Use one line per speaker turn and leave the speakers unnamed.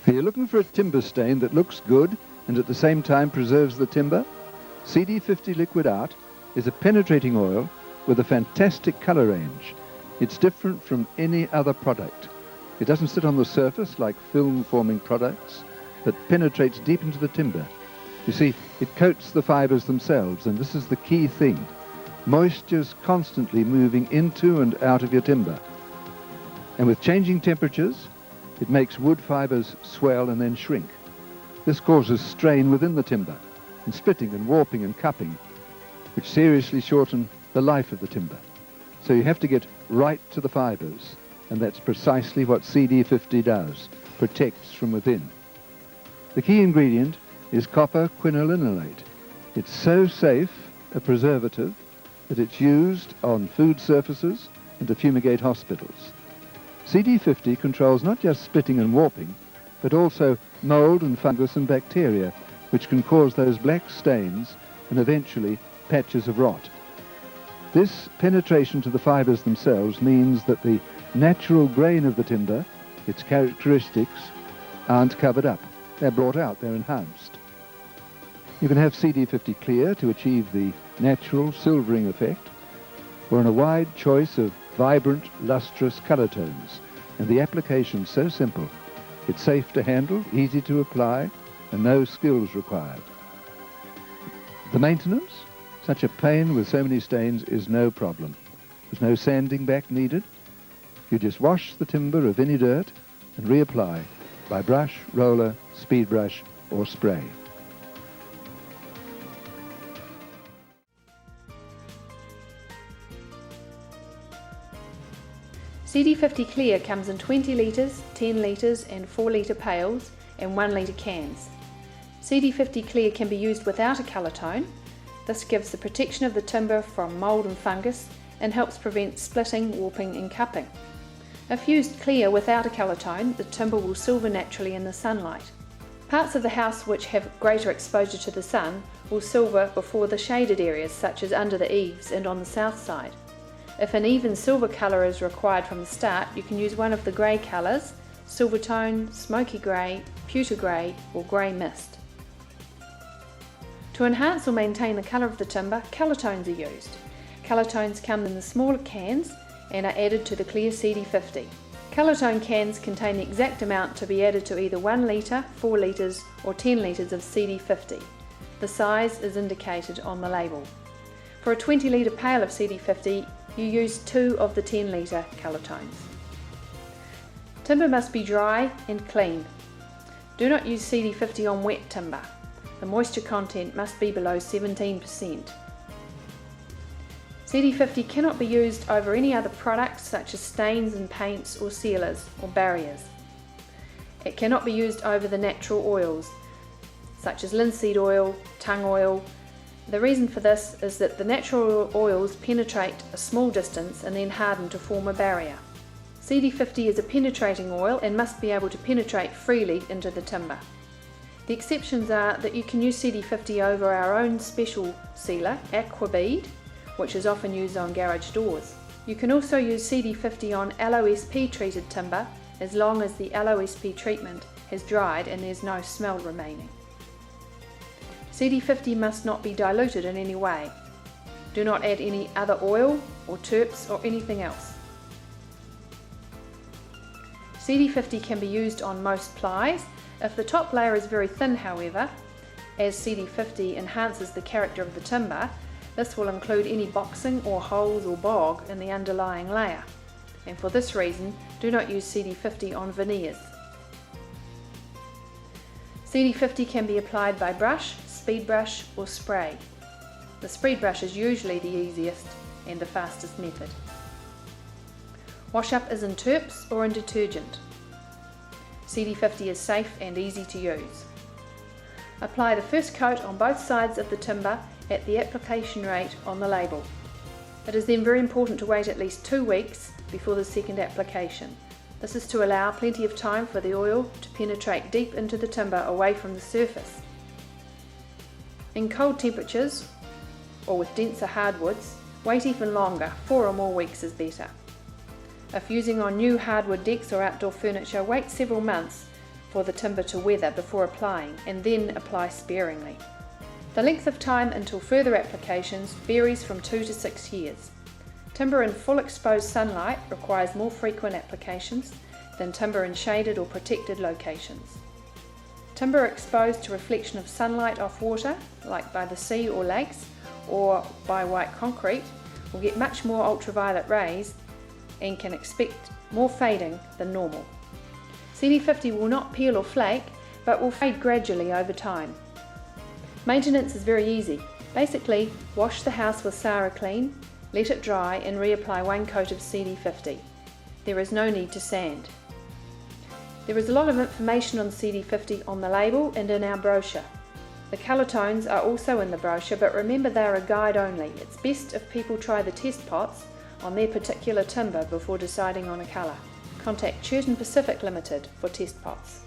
Are you looking for a timber stain that looks good and at the same time preserves the timber? CD50 Liquid Art is a penetrating oil with a fantastic colour range. It's different from any other product. It doesn't sit on the surface like film-forming products, but penetrates deep into the timber. You see, it coats the fibres themselves, and this is the key thing. Moisture's constantly moving into and out of your timber. And with changing temperatures, it makes wood fibres swell and then shrink. This causes strain within the timber, and splitting and warping and cupping, which seriously shorten the life of the timber. So you have to get right to the fibres, and that's precisely what CD50 does, protects from within. The key ingredient is copper quinolinolate. It's so safe a preservative that it's used on food surfaces and to fumigate hospitals. CD50 controls not just splitting and warping, but also mold and fungus and bacteria, which can cause those black stains and eventually patches of rot. This penetration to the fibres themselves means that the natural grain of the timber, its characteristics, aren't covered up. They're brought out, they're enhanced. You can have CD50 clear to achieve the natural silvering effect, or in a wide choice of vibrant, lustrous colour tones, and the application's so simple. It's safe to handle, easy to apply, and no skills required. The maintenance? Such a pain with so many stains is no problem. There's no sanding back needed. You just wash the timber of any dirt and reapply by brush, roller, speed brush, or spray.
CD50 Clear comes in 20 litres, 10 litres and 4 litre pails and 1 litre cans. CD50 Clear can be used without a colour tone. This gives the protection of the timber from mould and fungus and helps prevent splitting, warping and cupping. If used clear without a colour tone, the timber will silver naturally in the sunlight. Parts of the house which have greater exposure to the sun will silver before the shaded areas such as under the eaves and on the south side. If an even silver colour is required from the start, you can use one of the grey colours, silver tone, smoky grey, pewter grey or grey mist. To enhance or maintain the colour of the timber, colour tones are used. Colour tones come in the smaller cans and are added to the clear CD50. Colour tone cans contain the exact amount to be added to either 1 litre, 4 litres or 10 litres of CD50. The size is indicated on the label. For a 20 litre pail of CD50, you use 2 of the 10 litre colour tones. Timber must be dry and clean. Do not use CD50 on wet timber. The moisture content must be below 17%. CD50 cannot be used over any other products such as stains and paints or sealers or barriers. It cannot be used over the natural oils such as linseed oil, tung oil. The reason for this is that the natural oils penetrate a small distance and then harden to form a barrier. CD50 is a penetrating oil and must be able to penetrate freely into the timber. The exceptions are that you can use CD50 over our own special sealer, Aquabead, which is often used on garage doors. You can also use CD50 on LOSP treated timber as long as the LOSP treatment has dried and there's no smell remaining. CD50 must not be diluted in any way. Do not add any other oil or terps or anything else. CD50 can be used on most plies. If the top layer is very thin, however, as CD50 enhances the character of the timber, this will include any boxing or holes or bog in the underlying layer. And for this reason, do not use CD50 on veneers. CD50 can be applied by brush, speed brush or spray. The speed brush is usually the easiest and the fastest method. Wash up is in terps or in detergent. CD50 is safe and easy to use. Apply the first coat on both sides of the timber at the application rate on the label. It is then very important to wait at least 2 weeks before the second application. This is to allow plenty of time for the oil to penetrate deep into the timber away from the surface. In cold temperatures, or with denser hardwoods, wait even longer, 4 or more weeks is better. If using on new hardwood decks or outdoor furniture, wait several months for the timber to weather before applying, and then apply sparingly. The length of time until further applications varies from 2 to 6 years. Timber in full exposed sunlight requires more frequent applications than timber in shaded or protected locations. Timber exposed to reflection of sunlight off water, like by the sea or lakes, or by white concrete, will get much more ultraviolet rays and can expect more fading than normal. CD50 will not peel or flake, but will fade gradually over time. Maintenance is very easy. Basically, wash the house with Sara Clean, let it dry and reapply 1 coat of CD50. There is no need to sand. There is a lot of information on CD50 on the label and in our brochure. The colour tones are also in the brochure, but remember they are a guide only. It's best if people try the test pots on their particular timber before deciding on a colour. Contact Churton Pacific Limited for test pots.